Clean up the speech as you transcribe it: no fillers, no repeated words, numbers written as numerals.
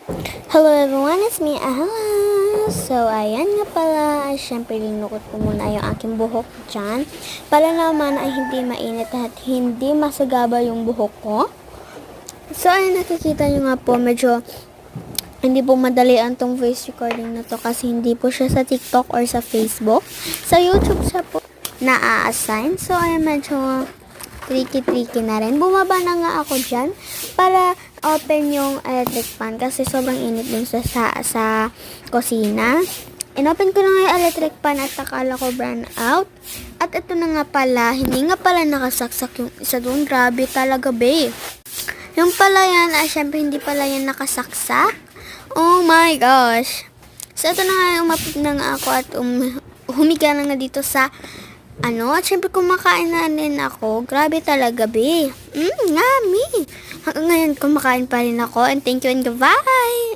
Hello everyone, it's me, Ahla. So, ayan nga pala, syempre linukot ko muna yung aking buhok dyan. Para naman ay hindi mainit at hindi masagaba yung buhok ko. So, ayun nakikita nyo nga po, medyo hindi po madali ang tong voice recording na to kasi hindi po siya sa TikTok or sa Facebook. Sa YouTube siya po na-assign. So, ayun medyo tricky na rin. Bumaba na nga ako dyan para open yung electric fan kasi sobrang init din sa kusina. Inopen ko na nga yung electric fan at akala ko brown out. At ito na nga pala, hindi nga pala nakasaksak yung isa doon. Grabe talaga, babe. Yung pala yan, syempre hindi pala yan nakasaksak. Oh my gosh. So, ito na nga, umapit na nga ako at humiga na nga dito sa at syempre kumakain na rin ako. Grabe talaga, be. Ngami. Hanggang ngayon kumakain pa rin ako. And thank you and goodbye.